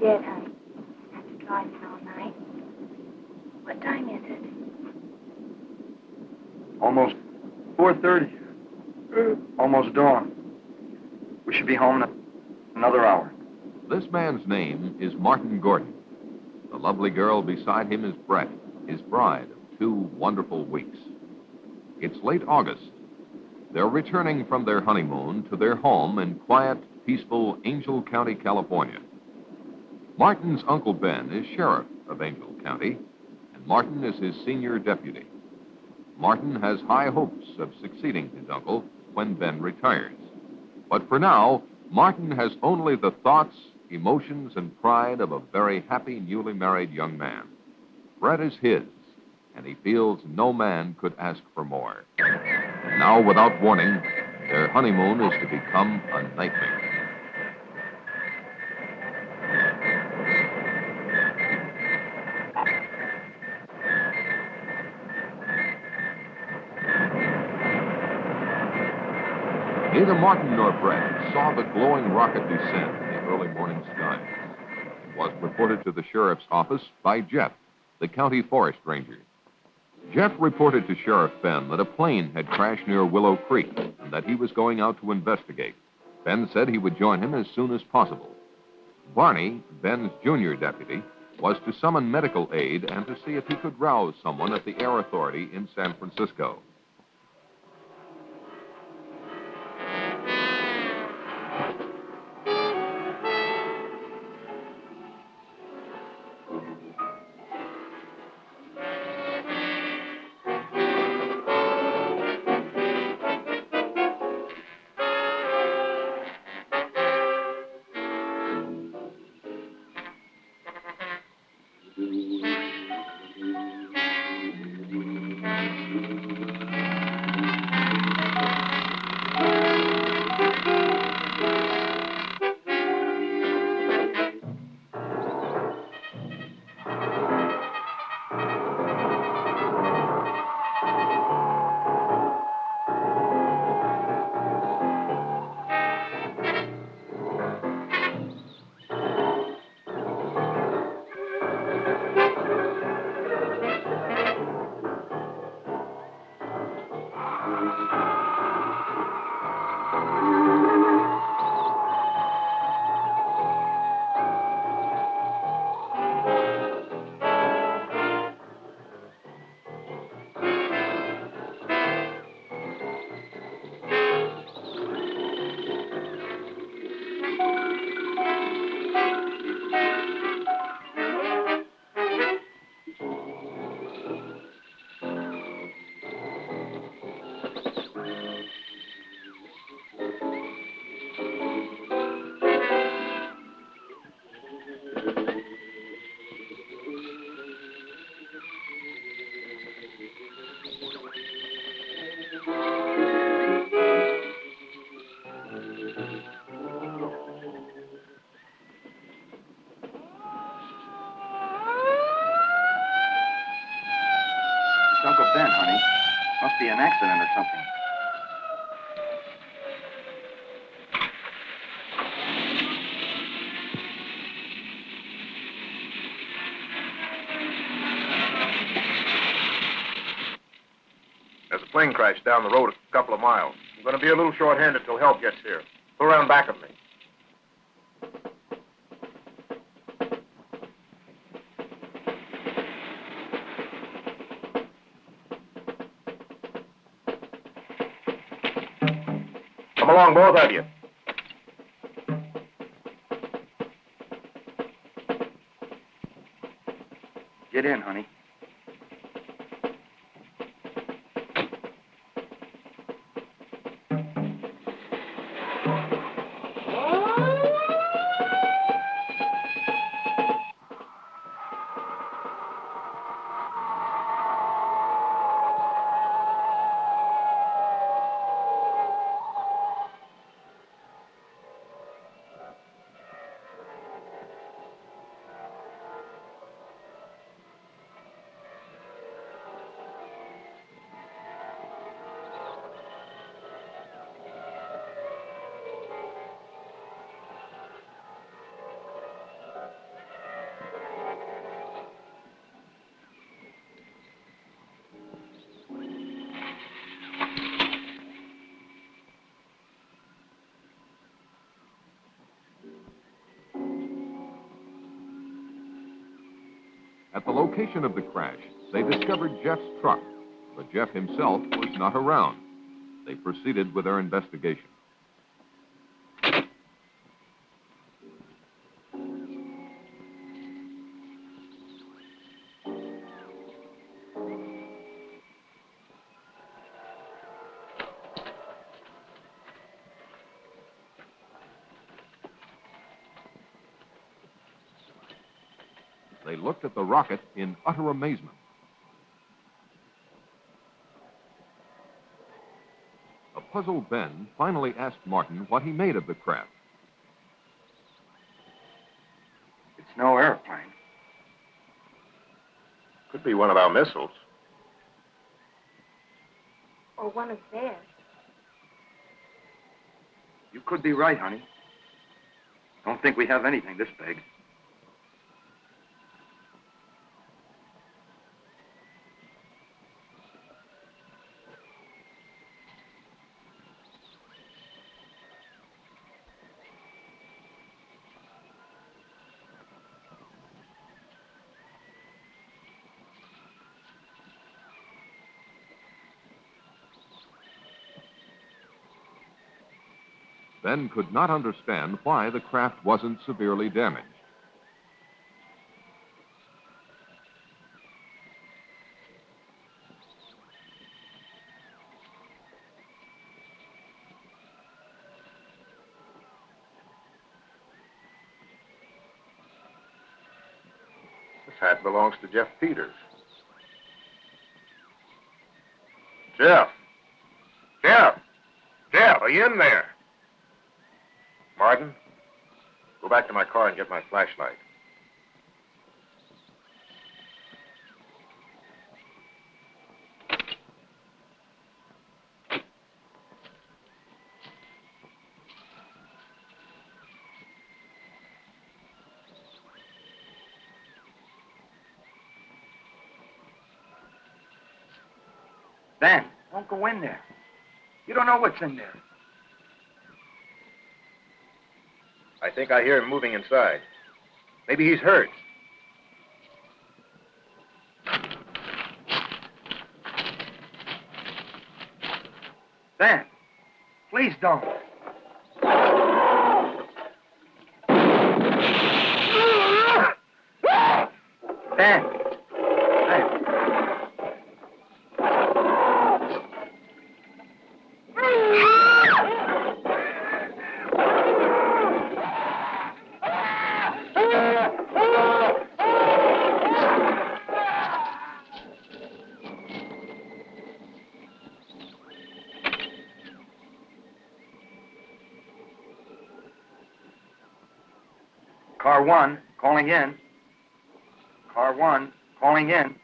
did, honey. After driving all night. What time is it? Almost 4:30. Almost dawn. We should be home in another hour. This man's name is Martin Gordon. The lovely girl beside him is Brett, his bride of 2 wonderful weeks. It's late August. They're returning from their honeymoon to their home in quiet, peaceful Angel County, California. Martin's Uncle Ben is sheriff of Angel County, and Martin is his senior deputy. Martin has high hopes of succeeding his uncle when Ben retires. But for now, Martin has only the thoughts, emotions, and pride of a very happy, newly married young man. Brett is his, and he feels no man could ask for more. And now, without warning, their honeymoon is to become a nightmare. Neither Martin nor Brett saw the glowing rocket descend in the early morning sky. It was reported to the sheriff's office by Jeff, the county forest ranger. Jeff reported to Sheriff Ben that a plane had crashed near Willow Creek and that he was going out to investigate. Ben said he would join him as soon as possible. Barney, Ben's junior deputy, was to summon medical aid and to see if he could rouse someone at the Air Authority in San Francisco. Uncle Ben, honey. Must be an accident or something. There's a plane crash down the road a couple of miles. I'm going to be a little short-handed till help gets here. Go around back of me. Come along, both of you. Get in, honey. At the location of the crash, they discovered Jeff's truck, but Jeff himself was not around. They proceeded with their investigation. They looked at the rocket in utter amazement. A puzzled Ben finally asked Martin what he made of the craft. It's no airplane. Could be one of our missiles. Or one of theirs. You could be right, honey. Don't think we have anything this big. Ben could not understand why the craft wasn't severely damaged. This hat belongs to Jeff Peters. Jeff! Jeff! Jeff, are you in there? Martin, go back to my car and get my flashlight. Ben, don't go in there. You don't know what's in there. I think I hear him moving inside. Maybe he's hurt. Ben, please don't. Ben. Ben. Car 1, calling in. Car 1, calling in.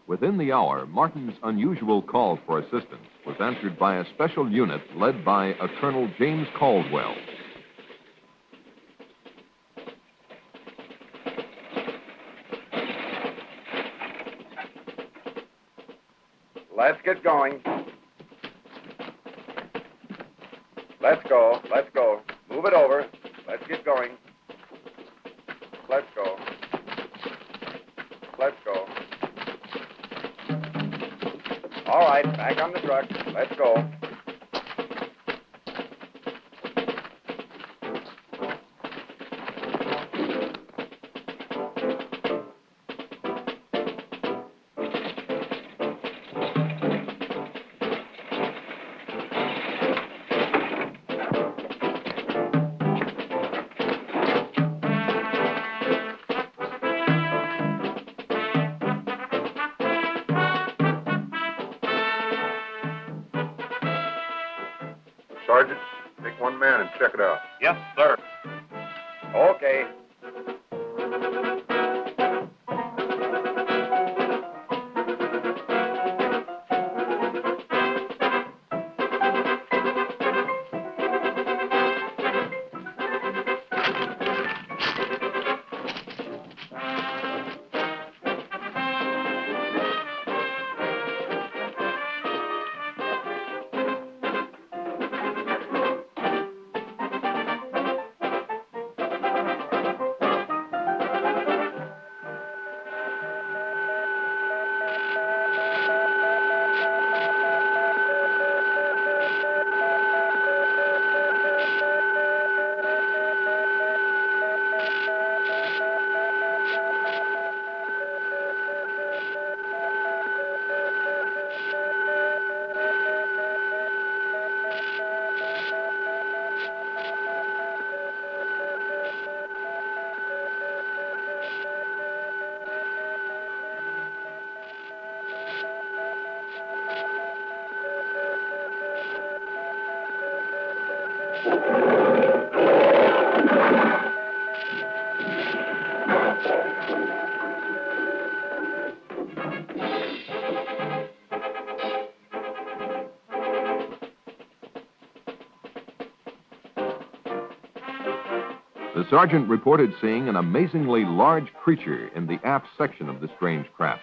Within the hour, Martin's unusual call for assistance was answered by a special unit led by a Colonel James Caldwell. Let's get going. Let's go. Let's go. Move it over. Let's get going. Let's go. Let's go. All right, back on the truck. Let's go. Sergeant, take one man and check it out. Yes, sir. Okay. The sergeant reported seeing an amazingly large creature in the aft section of the strange craft.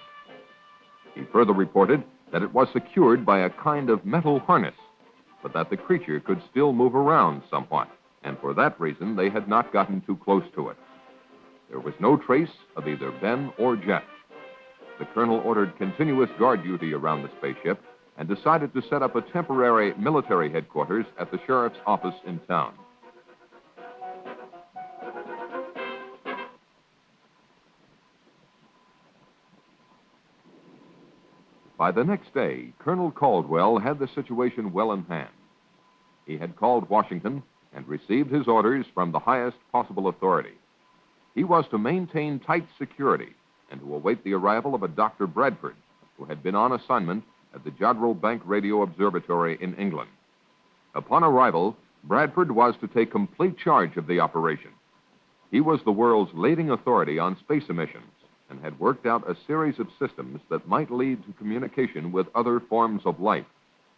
He further reported that it was secured by a kind of metal harness, but that the creature could still move around somewhat, and for that reason they had not gotten too close to it. There was no trace of either Ben or Jeff. The colonel ordered continuous guard duty around the spaceship and decided to set up a temporary military headquarters at the sheriff's office in town. By the next day, Colonel Caldwell had the situation well in hand. He had called Washington and received his orders from the highest possible authority. He was to maintain tight security and to await the arrival of a Dr. Bradford, who had been on assignment at the Jodrell Bank Radio Observatory in England. Upon arrival, Bradford was to take complete charge of the operation. He was the world's leading authority on space emissions and had worked out a series of systems that might lead to communication with other forms of life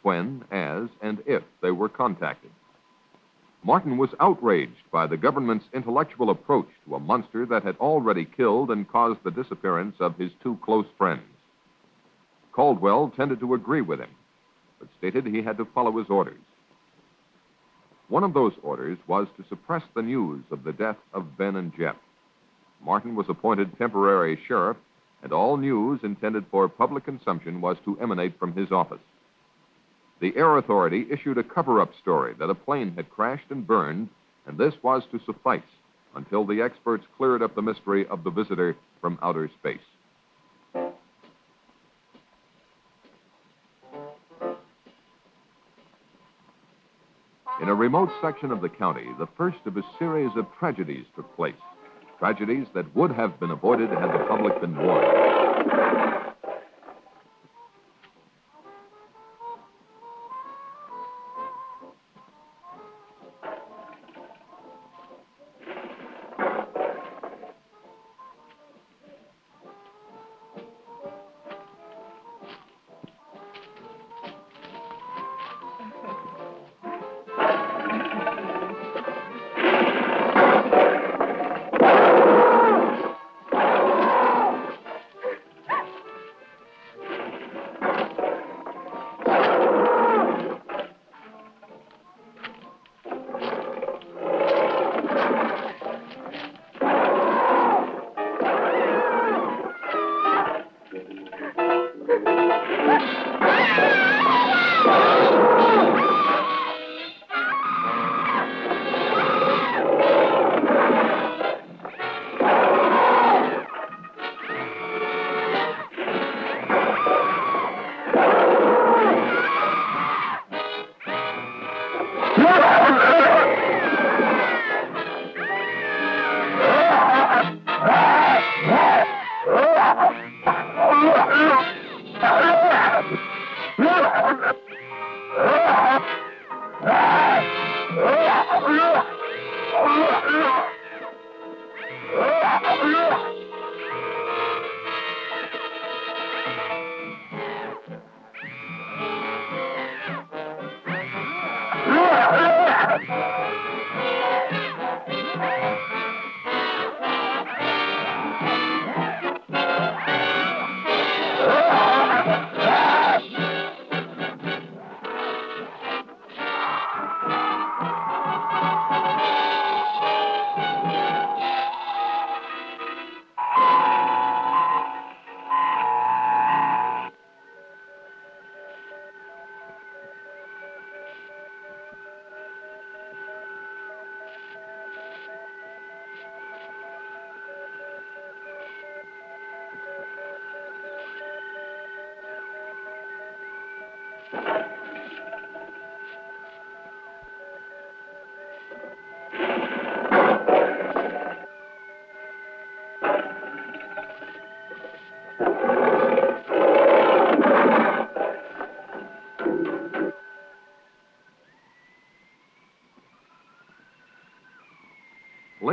when, as, and if they were contacted. Martin was outraged by the government's intellectual approach to a monster that had already killed and caused the disappearance of his two close friends. Caldwell tended to agree with him, but stated he had to follow his orders. One of those orders was to suppress the news of the death of Ben and Jeff. Martin was appointed temporary sheriff, and all news intended for public consumption was to emanate from his office. The Air Authority issued a cover-up story that a plane had crashed and burned, and this was to suffice until the experts cleared up the mystery of the visitor from outer space. In a remote section of the county, the first of a series of tragedies took place. Tragedies that would have been avoided had the public been warned.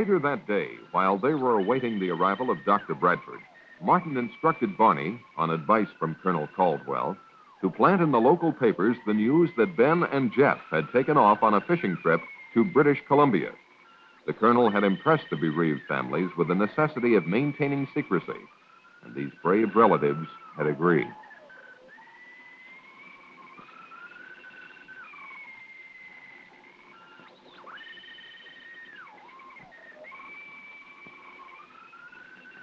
Later that day, while they were awaiting the arrival of Dr. Bradford, Martin instructed Barney, on advice from Colonel Caldwell, to plant in the local papers the news that Ben and Jeff had taken off on a fishing trip to British Columbia. The colonel had impressed the bereaved families with the necessity of maintaining secrecy, and these brave relatives had agreed.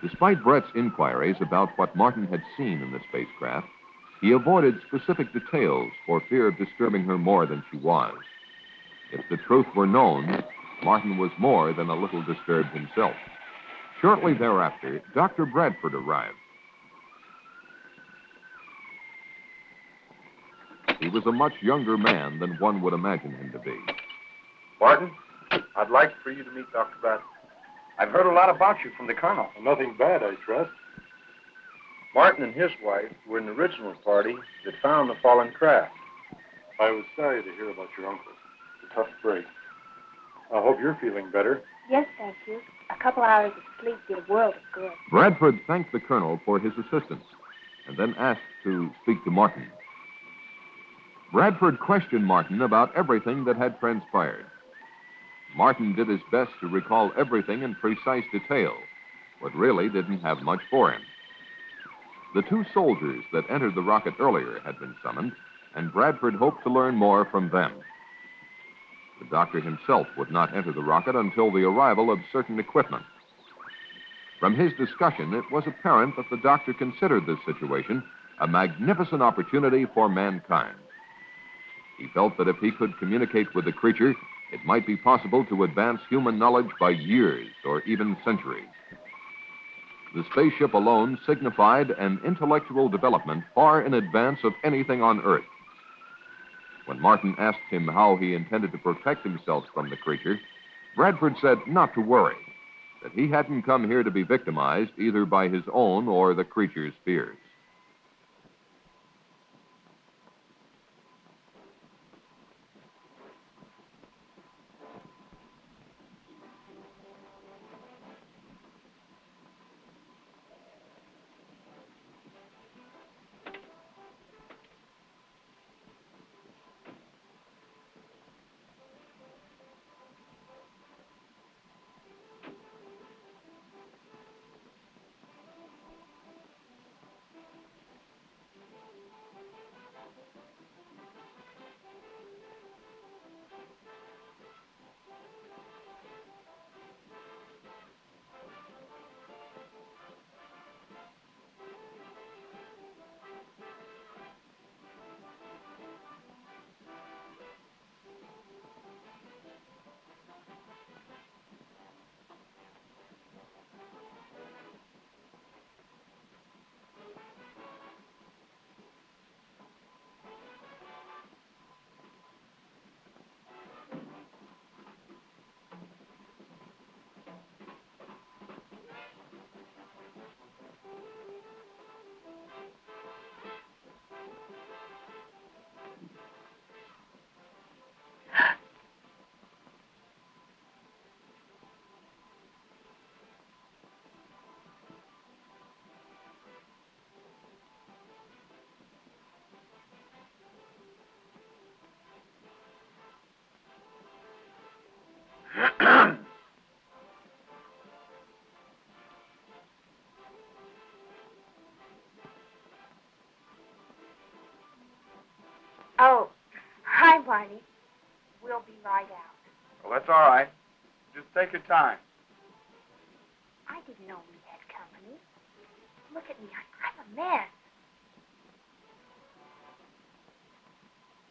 Despite Brett's inquiries about what Martin had seen in the spacecraft, he avoided specific details for fear of disturbing her more than she was. If the truth were known, Martin was more than a little disturbed himself. Shortly thereafter, Dr. Bradford arrived. He was a much younger man than one would imagine him to be. Martin, I'd like for you to meet Dr. Bradford. I've heard a lot about you from the colonel. Nothing bad, I trust. Martin and his wife were in the original party that found the fallen craft. I was sorry to hear about your uncle. It's a tough break. I hope you're feeling better. Yes, thank you. A couple hours of sleep did a world of good. Bradford thanked the colonel for his assistance and then asked to speak to Martin. Bradford questioned Martin about everything that had transpired. Martin did his best to recall everything in precise detail, but really didn't have much for him. The two soldiers that entered the rocket earlier had been summoned, and Bradford hoped to learn more from them. The doctor himself would not enter the rocket until the arrival of certain equipment. From his discussion, it was apparent that the doctor considered this situation a magnificent opportunity for mankind. He felt that if he could communicate with the creature, it might be possible to advance human knowledge by years or even centuries. The spaceship alone signified an intellectual development far in advance of anything on Earth. When Martin asked him how he intended to protect himself from the creature, Bradford said not to worry, that he hadn't come here to be victimized either by his own or the creature's fears. Oh, hi, Barney. We'll be right out. Well, that's all right. Just take your time. I didn't know we had company. Look at me. I'm a mess.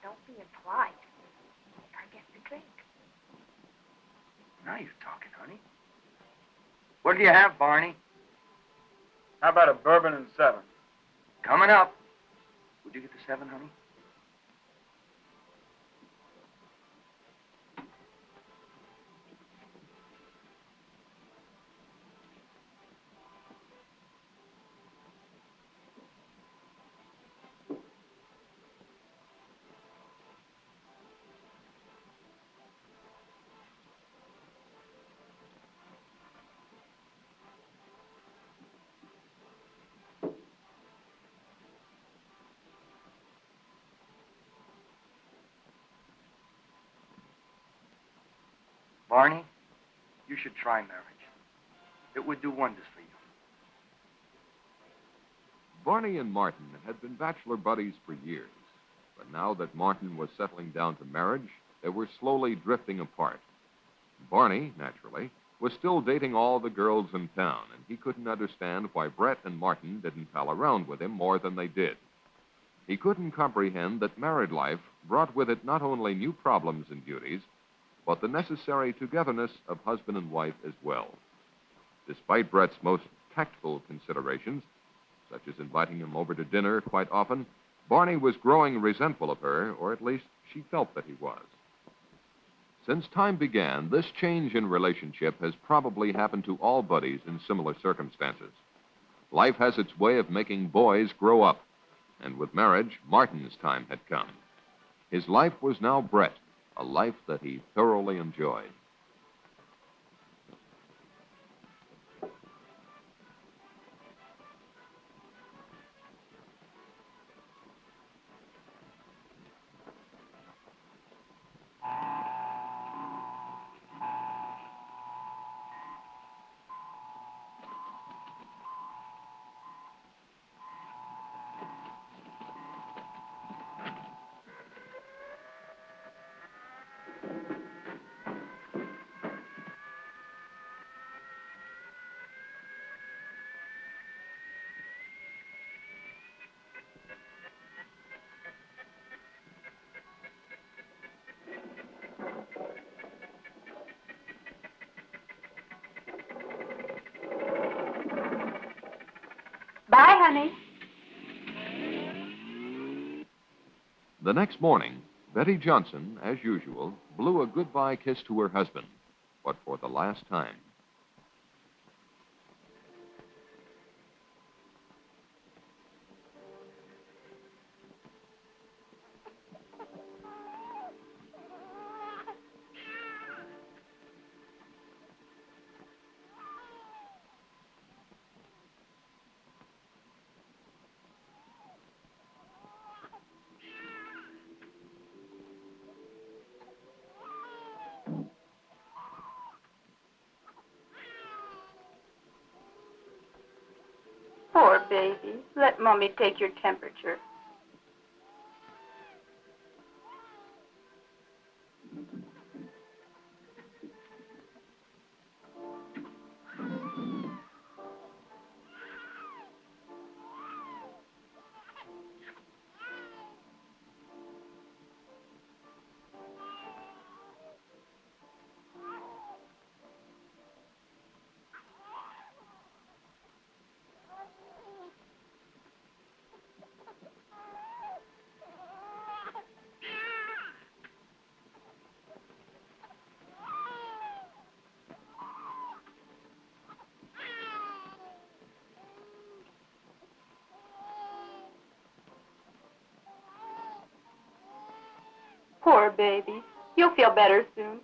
Don't be impolite. I get the drink. Now you're talking, honey. What do you have, Barney? How about a bourbon and 7? Coming up. Would you get the 7, honey? Barney, you should try marriage. It would do wonders for you. Barney and Martin had been bachelor buddies for years, but now that Martin was settling down to marriage, they were slowly drifting apart. Barney, naturally, was still dating all the girls in town, and he couldn't understand why Brett and Martin didn't pal around with him more than they did. He couldn't comprehend that married life brought with it not only new problems and duties, but the necessary togetherness of husband and wife as well. Despite Brett's most tactful considerations, such as inviting him over to dinner quite often, Barney was growing resentful of her, or at least she felt that he was. Since time began, this change in relationship has probably happened to all buddies in similar circumstances. Life has its way of making boys grow up, and with marriage, Martin's time had come. His life was now Brett, a life that he thoroughly enjoyed. Bye, honey. The next morning, Betty Johnson, as usual, blew a goodbye kiss to her husband, but for the last time. Poor baby. Let Mommy take your temperature. Poor baby. You'll feel better soon.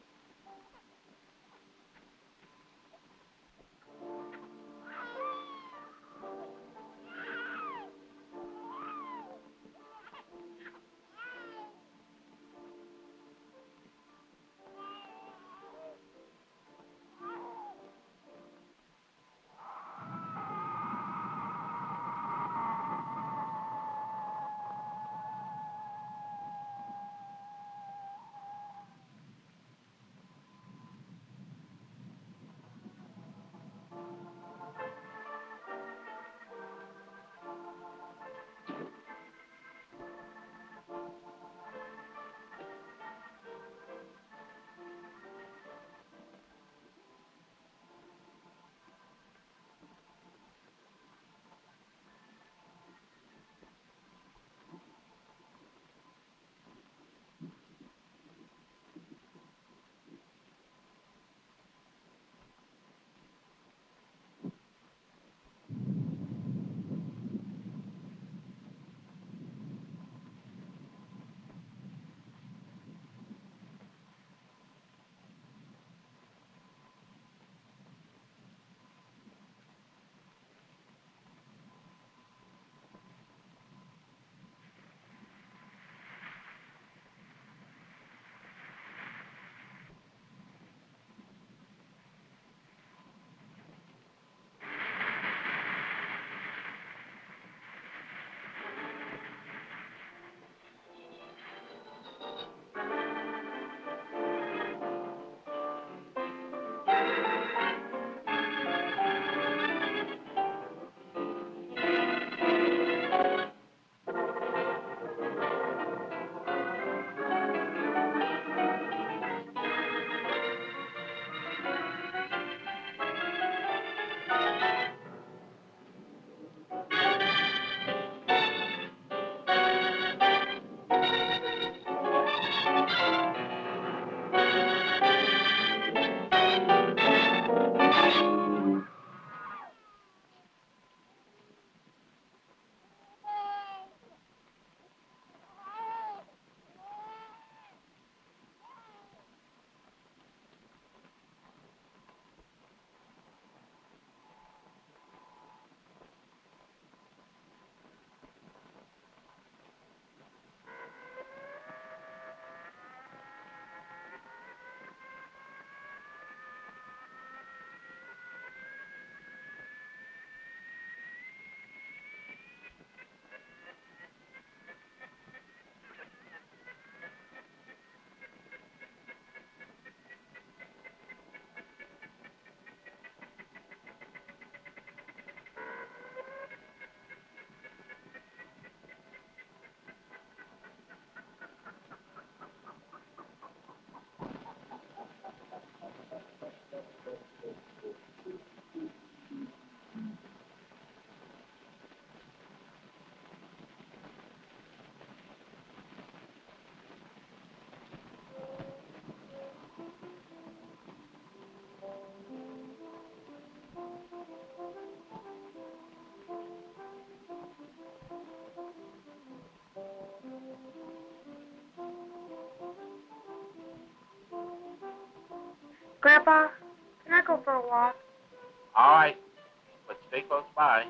Grandpa, can I go for a walk? All right, but stay close by.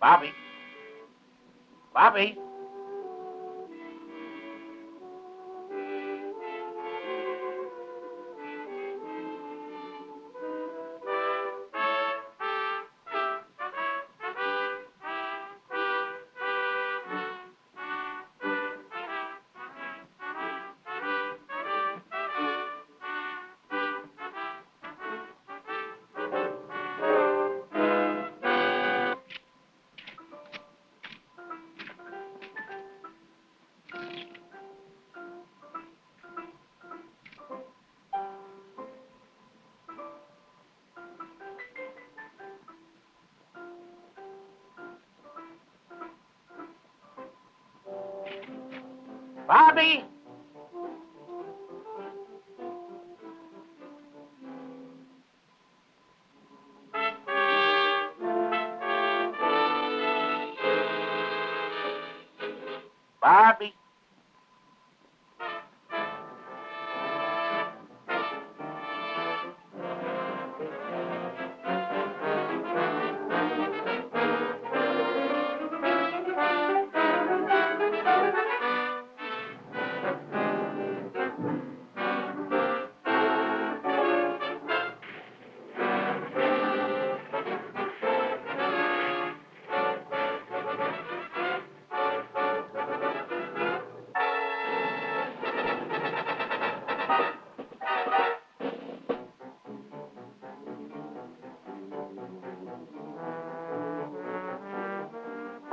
Bobby. Bobby. Bobby! Bobby!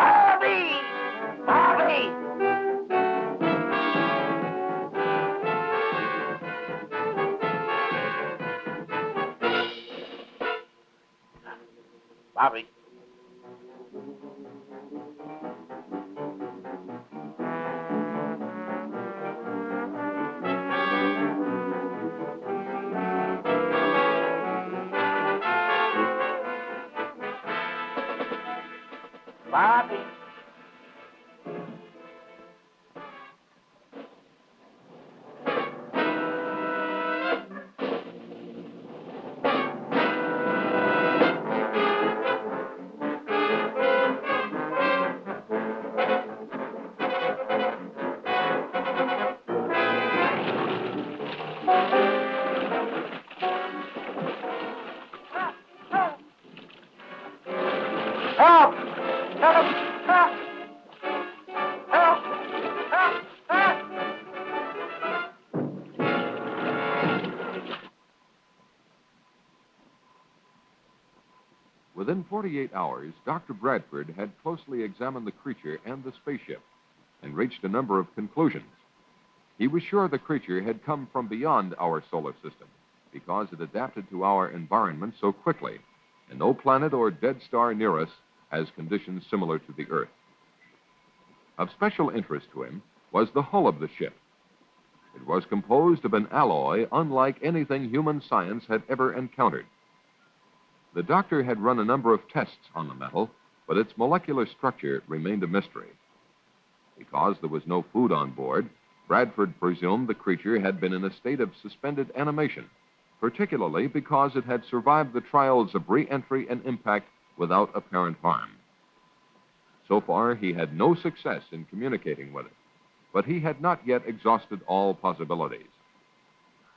Bobby! Bobby! Bobby. Bobby. Help! Help! Help! Help! Help! Help! Within 48 hours, Dr. Bradford had closely examined the creature and the spaceship and reached a number of conclusions. He was sure the creature had come from beyond our solar system because it adapted to our environment so quickly, and no planet or dead star near us has conditions similar to the Earth. Of special interest to him was the hull of the ship. It was composed of an alloy unlike anything human science had ever encountered. The doctor had run a number of tests on the metal, but its molecular structure remained a mystery. Because there was no food on board, Bradford presumed the creature had been in a state of suspended animation, particularly because it had survived the trials of re-entry and impact without apparent harm. So far, he had no success in communicating with it, but he had not yet exhausted all possibilities.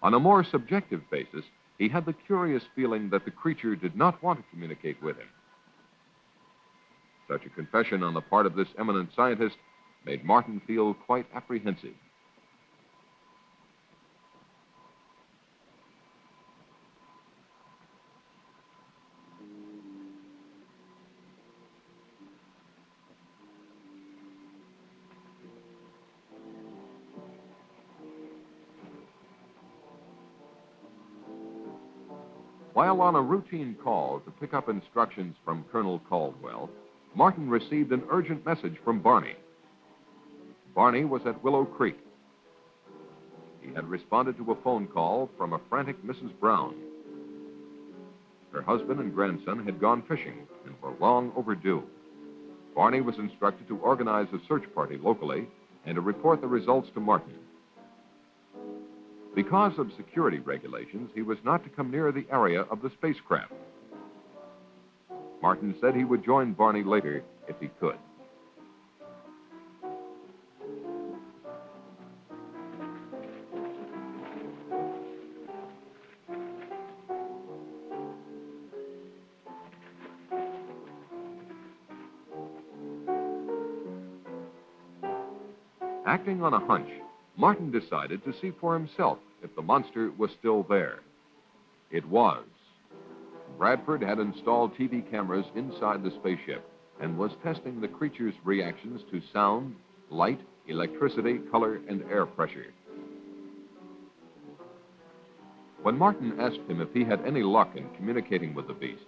On a more subjective basis, he had the curious feeling that the creature did not want to communicate with him. Such a confession on the part of this eminent scientist made Martin feel quite apprehensive. While on a routine call to pick up instructions from Colonel Caldwell, Martin received an urgent message from Barney. Barney was at Willow Creek. He had responded to a phone call from a frantic Mrs. Brown. Her husband and grandson had gone fishing and were long overdue. Barney was instructed to organize a search party locally and to report the results to Martin. Because of security regulations, he was not to come near the area of the spacecraft. Martin said he would join Barney later if he could. Acting on a hunch, Martin decided to see for himself if the monster was still there. It was. Bradford had installed TV cameras inside the spaceship and was testing the creature's reactions to sound, light, electricity, color, and air pressure. When Martin asked him if he had any luck in communicating with the beast,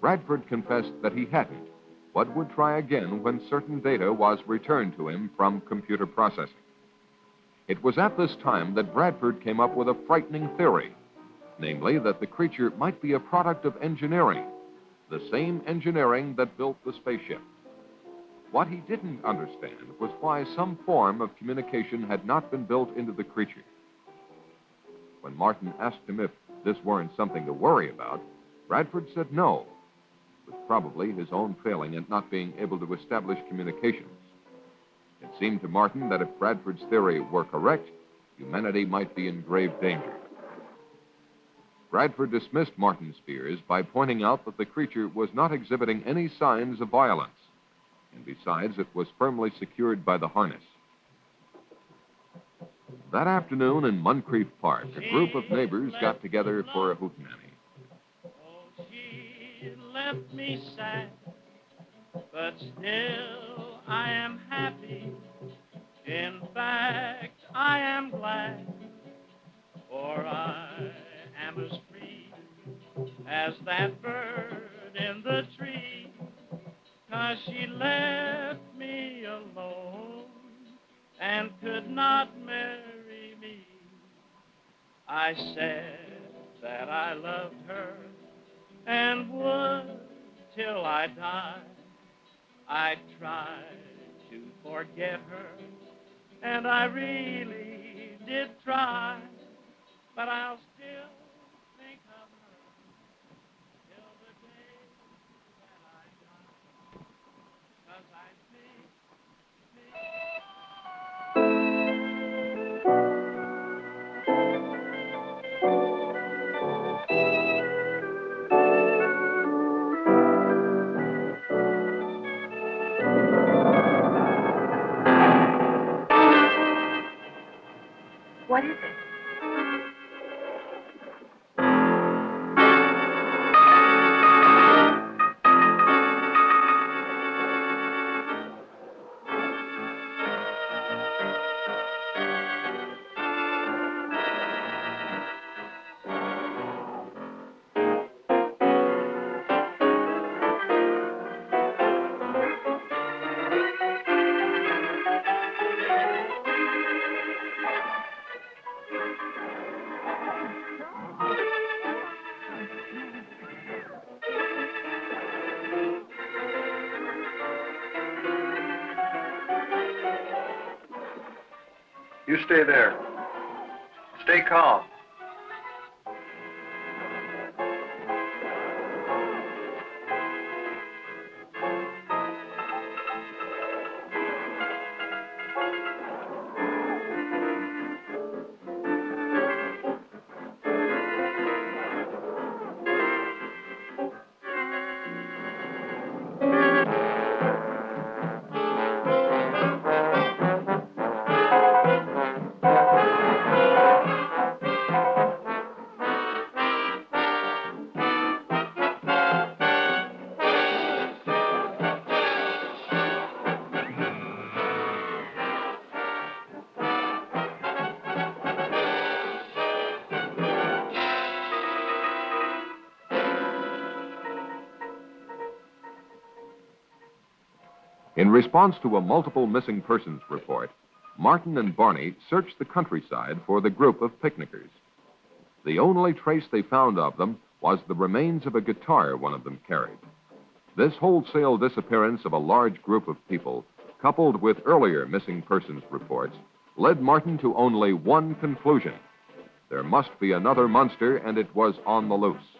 Bradford confessed that he hadn't, but would try again when certain data was returned to him from computer processing. It was at this time that Bradford came up with a frightening theory, namely that the creature might be a product of engineering, the same engineering that built the spaceship. What he didn't understand was why some form of communication had not been built into the creature. When Martin asked him if this weren't something to worry about, Bradford said no. It was probably his own failing at not being able to establish communications. It seemed to Martin that if Bradford's theory were correct, humanity might be in grave danger. Bradford dismissed Martin's fears by pointing out that the creature was not exhibiting any signs of violence, and besides, it was firmly secured by the harness. That afternoon in Moncrief Park, a group of neighbors got together for a hootenanny. Oh, she left me sad, but still I am happy. In fact, I am glad, for I am as free as that bird in the tree, 'cause she left me alone and could not marry me. I said that I loved her and would till I died. I tried to forget her, and I really did try, but I'll still think of her till the day that I die, 'cause I think What is it? You stay there. Stay calm. In response to a multiple missing persons report, Martin and Barney searched the countryside for the group of picnickers. The only trace they found of them was the remains of a guitar one of them carried. This wholesale disappearance of a large group of people, coupled with earlier missing persons reports, led Martin to only one conclusion. There must be another monster, and it was on the loose.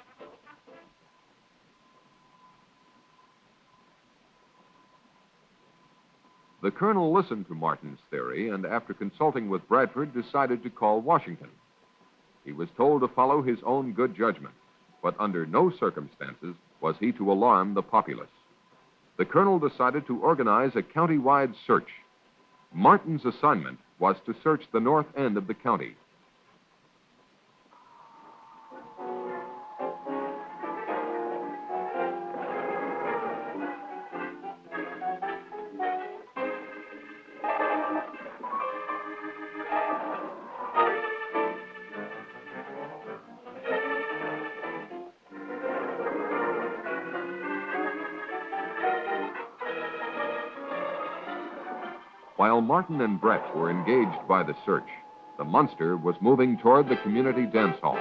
The colonel listened to Martin's theory and, after consulting with Bradford, decided to call Washington. He was told to follow his own good judgment, but under no circumstances was he to alarm the populace. The colonel decided to organize a county-wide search. Martin's assignment was to search the north end of the county. While Martin and Brett were engaged by the search, the monster was moving toward the community dance hall.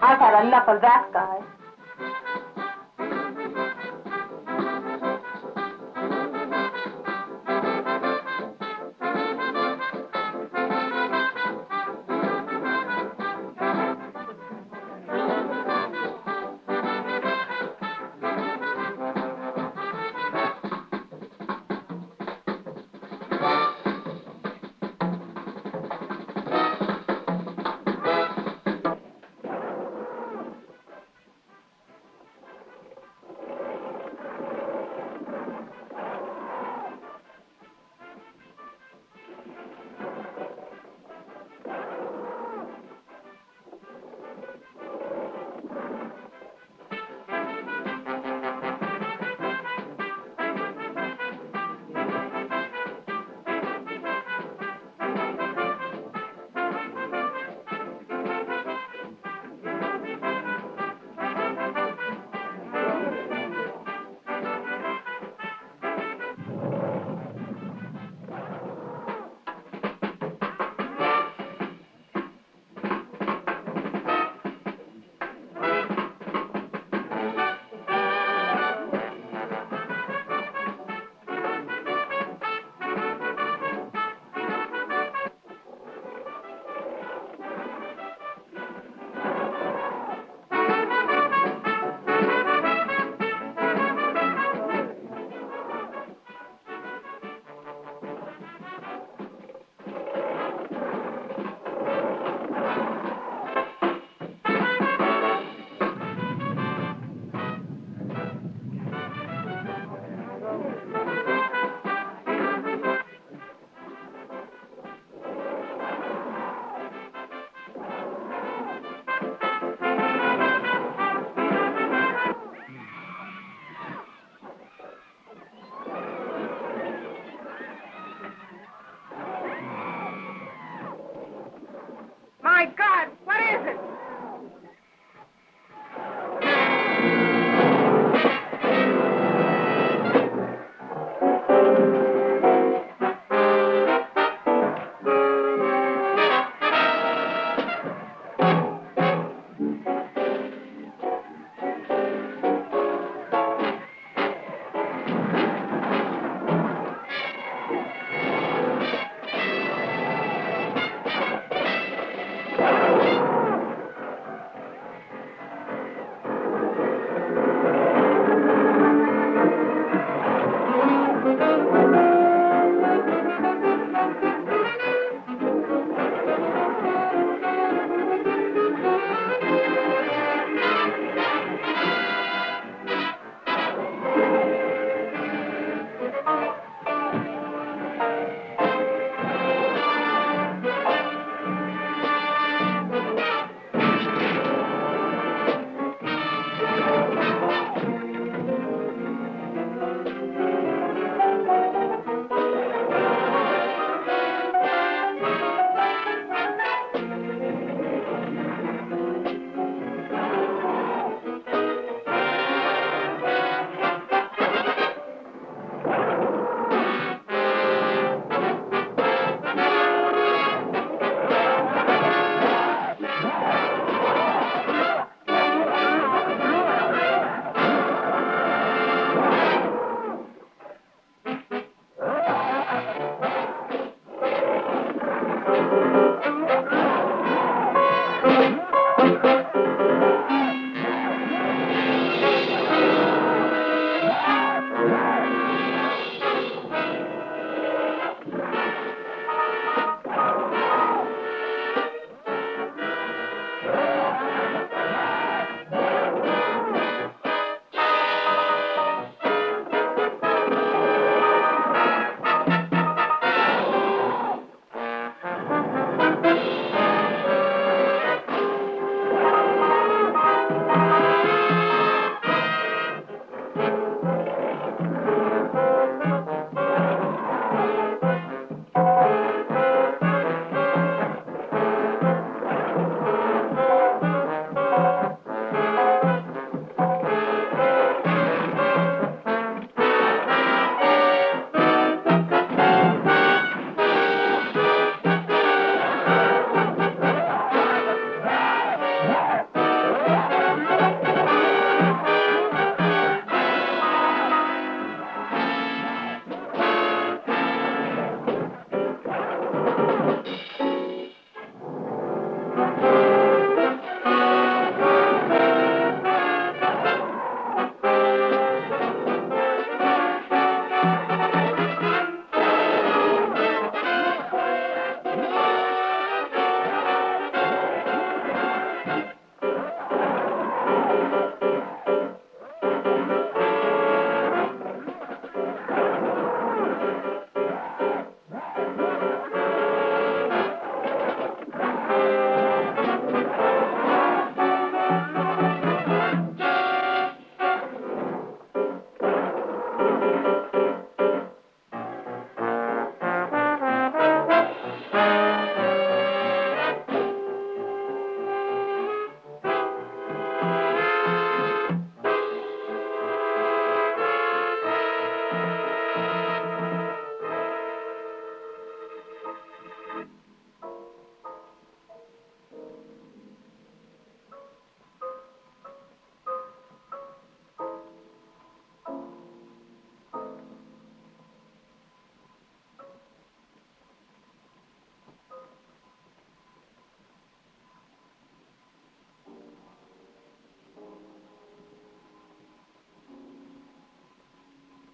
I've had enough of that guy.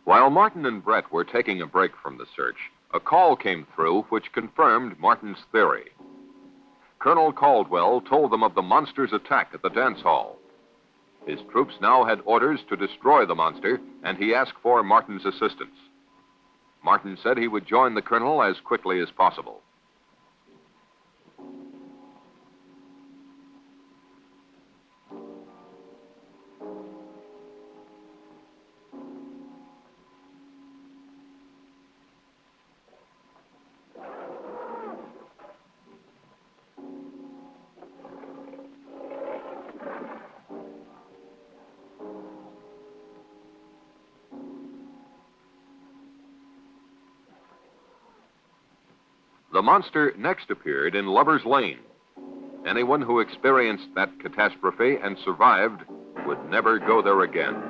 While Martin and Brett were taking a break from the search, a call came through which confirmed Martin's theory. Colonel Caldwell told them of the monster's attack at the dance hall. His troops now had orders to destroy the monster, and he asked for Martin's assistance. Martin said he would join the colonel as quickly as possible. The monster next appeared in Lover's Lane. Anyone who experienced that catastrophe and survived would never go there again.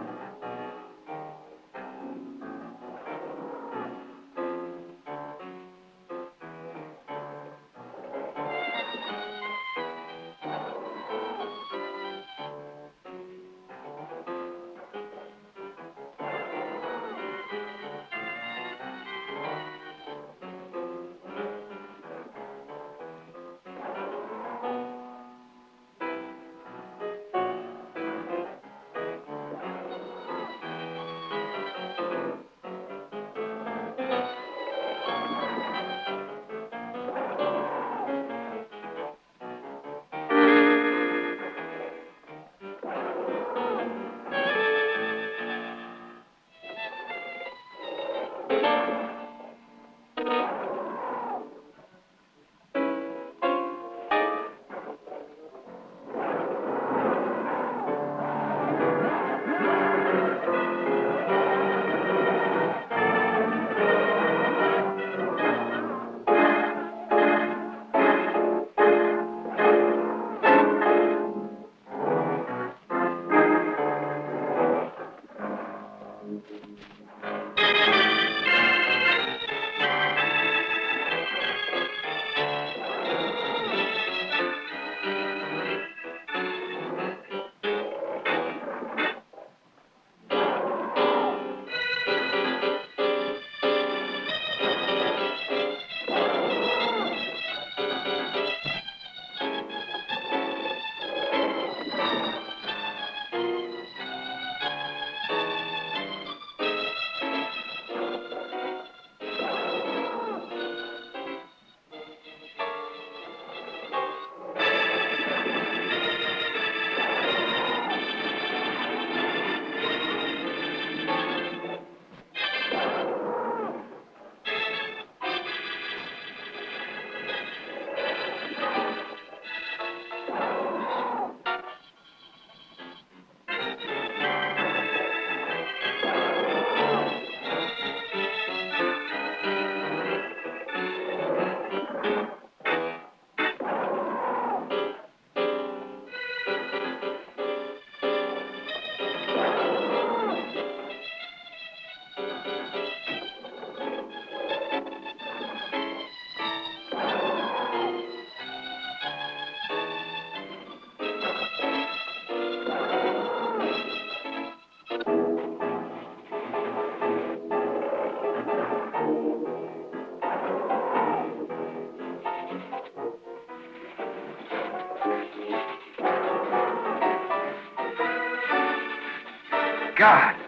God!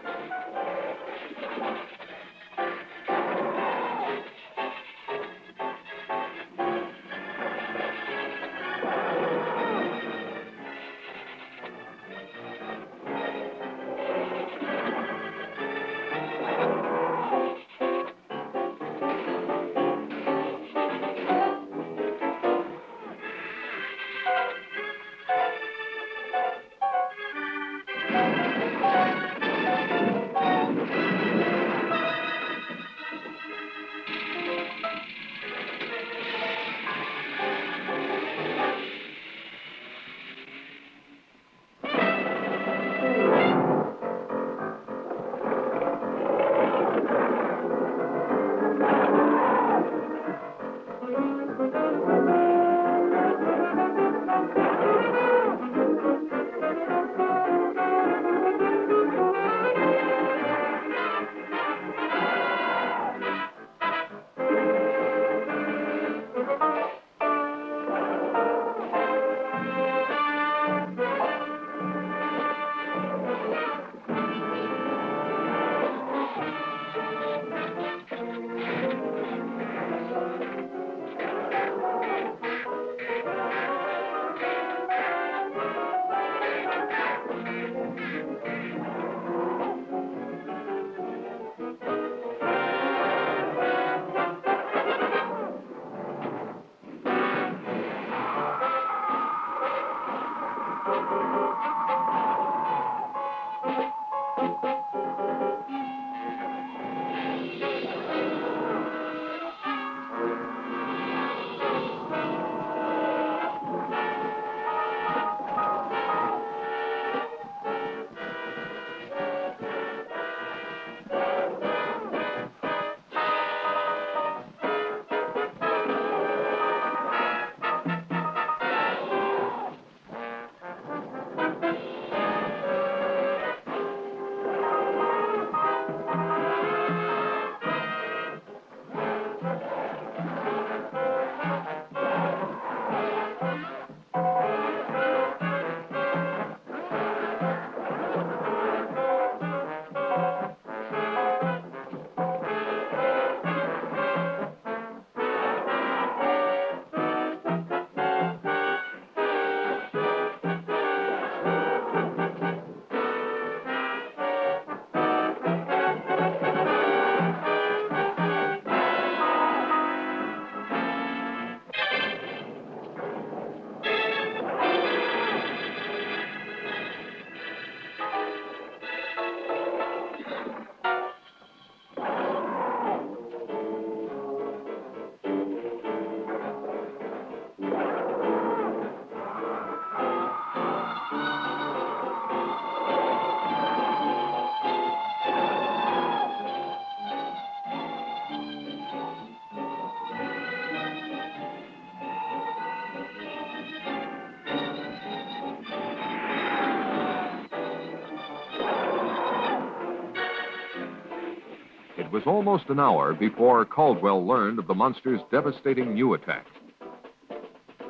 It was almost an hour before Caldwell learned of the monster's devastating new attack.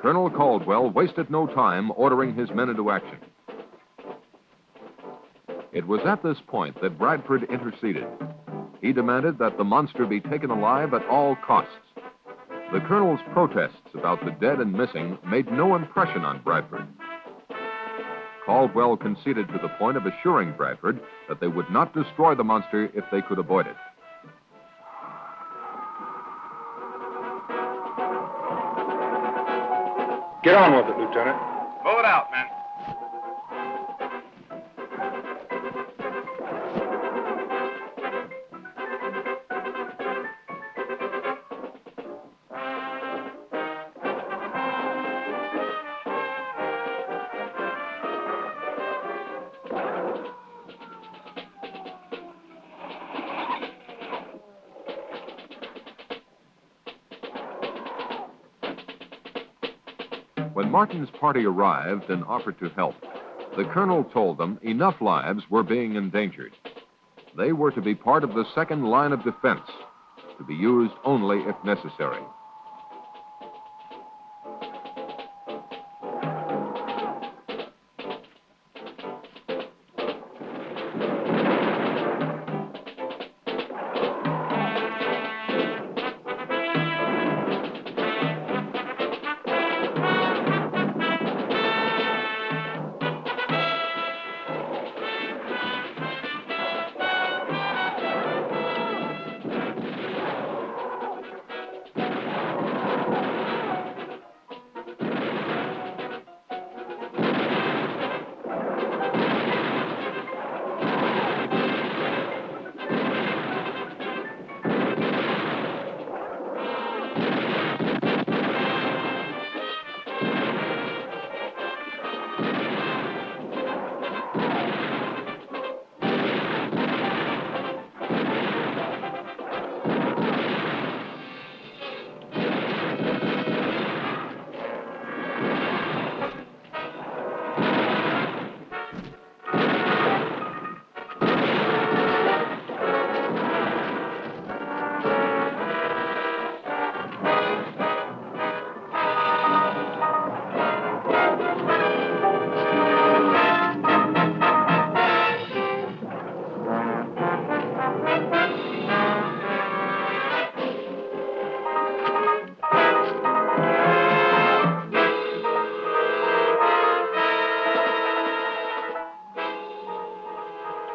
Colonel Caldwell wasted no time ordering his men into action. It was at this point that Bradford interceded. He demanded that the monster be taken alive at all costs. The colonel's protests about the dead and missing made no impression on Bradford. Caldwell conceded to the point of assuring Bradford that they would not destroy the monster if they could avoid it. Get on with it, Lieutenant. Move it out, men. When Martin's party arrived and offered to help, the colonel told them enough lives were being endangered. They were to be part of the second line of defense, to be used only if necessary.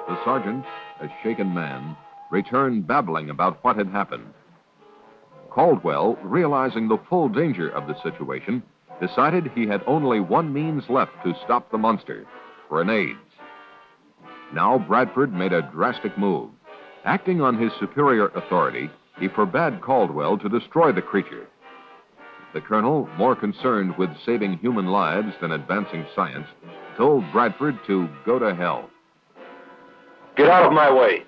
The sergeant, a shaken man, returned babbling about what had happened. Caldwell, realizing the full danger of the situation, decided he had only one means left to stop the monster: grenades. Now Bradford made a drastic move. Acting on his superior authority, he forbade Caldwell to destroy the creature. The colonel, more concerned with saving human lives than advancing science, told Bradford to go to hell. Get out of my way.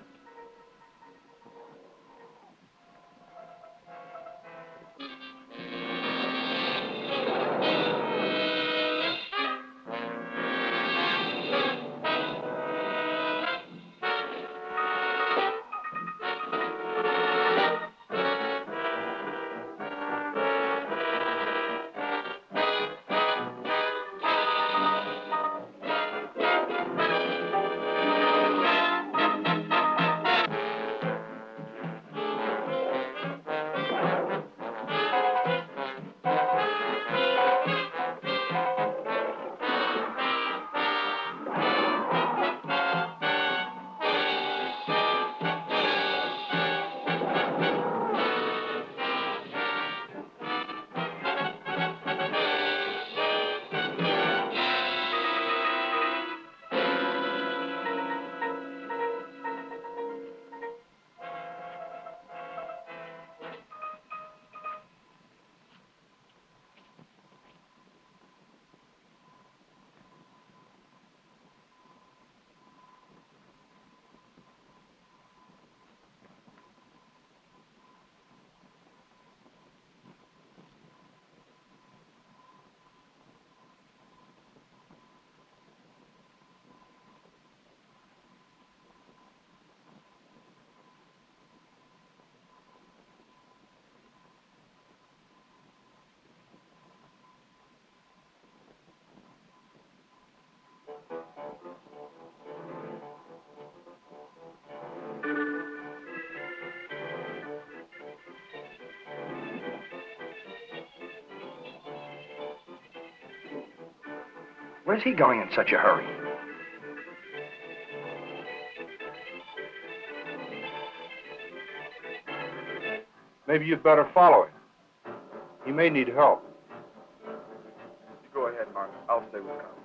Where's he going in such a hurry? Maybe you'd better follow him. He may need help. You go ahead, Martin. I'll stay with Carl.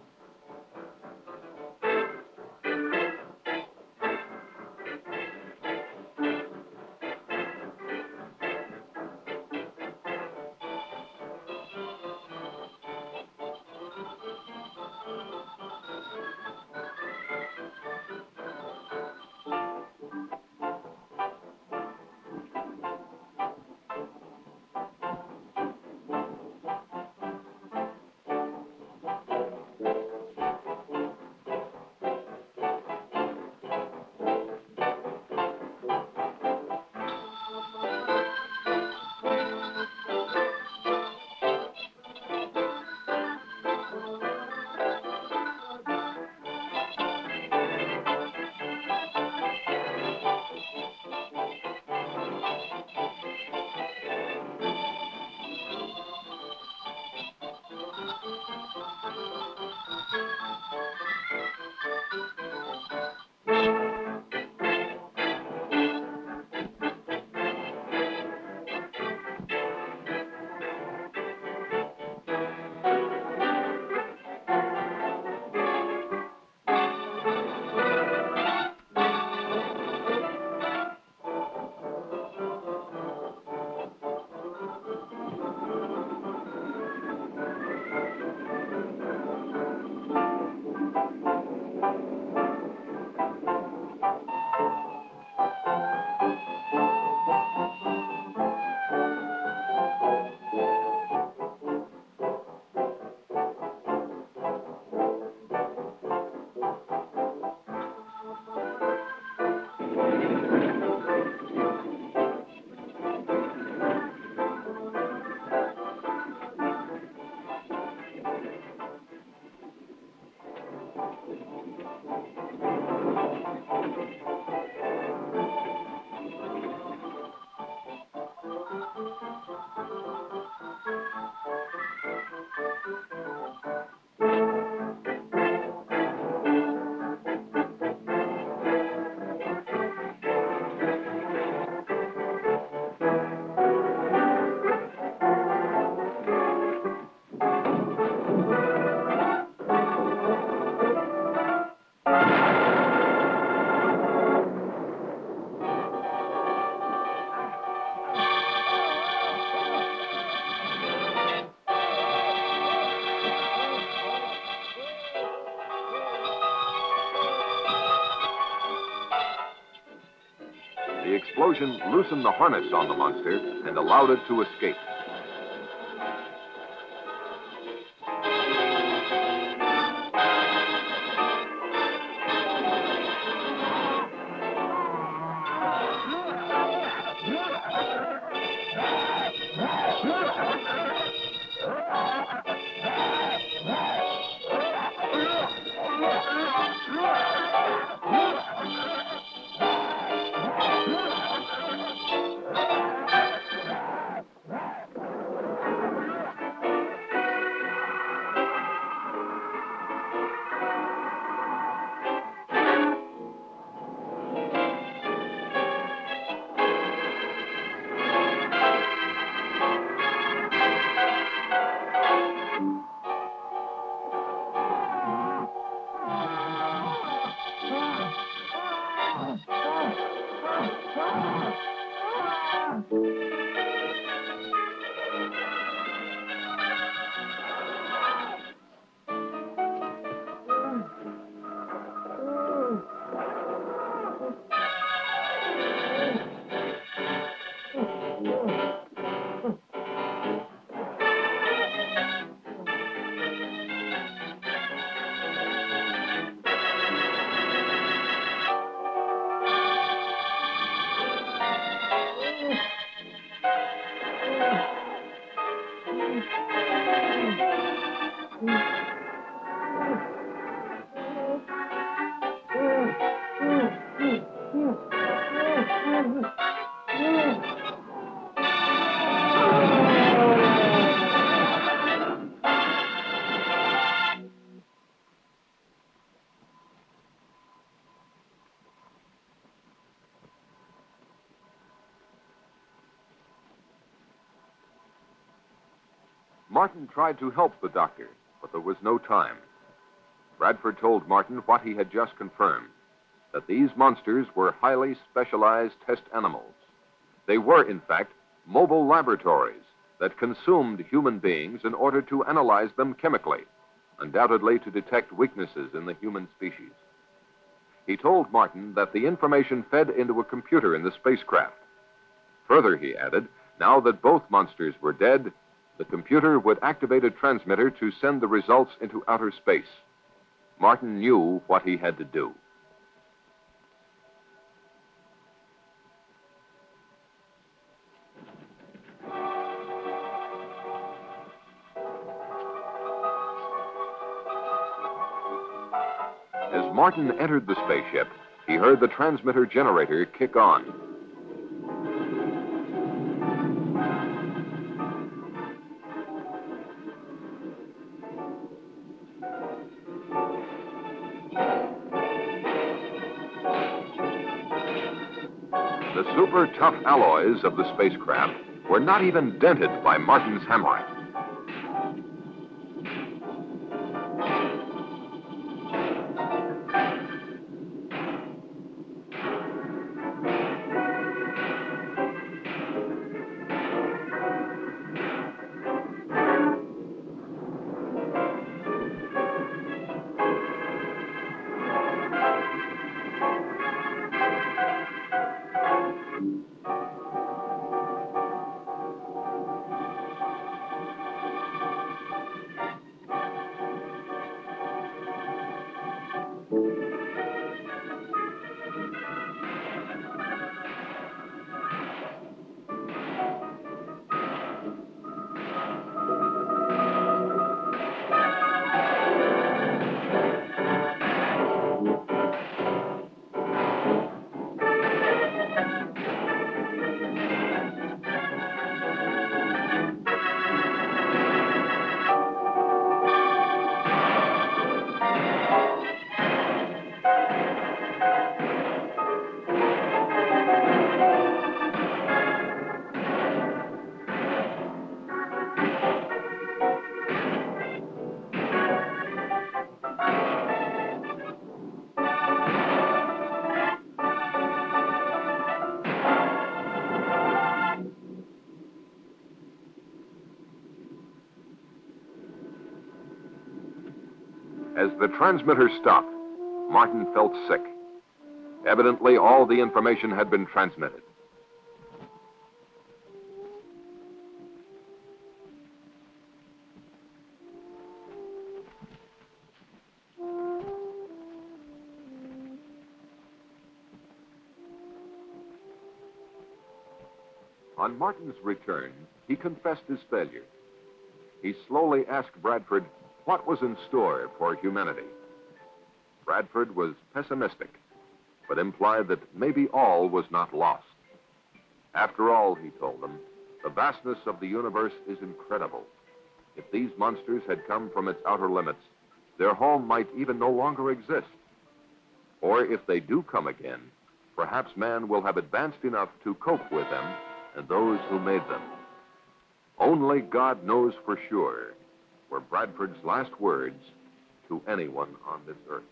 The explosion loosened the harness on the monster and allowed it to escape. Martin tried to help the doctor, but there was no time. Bradford told Martin what he had just confirmed, that these monsters were highly specialized test animals. They were, in fact, mobile laboratories that consumed human beings in order to analyze them chemically, undoubtedly to detect weaknesses in the human species. He told Martin that the information fed into a computer in the spacecraft. Further, he added, now that both monsters were dead, the computer would activate a transmitter to send the results into outer space. Martin knew what he had to do. As Martin entered the spaceship, he heard the transmitter generator kick on. The super tough alloys of the spacecraft were not even dented by Martin's hammering. As the transmitter stopped, Martin felt sick. Evidently, all the information had been transmitted. On Martin's return, he confessed his failure. He slowly asked Bradford what was in store for humanity. Bradford was pessimistic, but implied that maybe all was not lost. After all, he told them, the vastness of the universe is incredible. If these monsters had come from its outer limits, their home might even no longer exist. Or if they do come again, perhaps man will have advanced enough to cope with them and those who made them. Only God knows for sure, were Bradford's last words to anyone on this earth.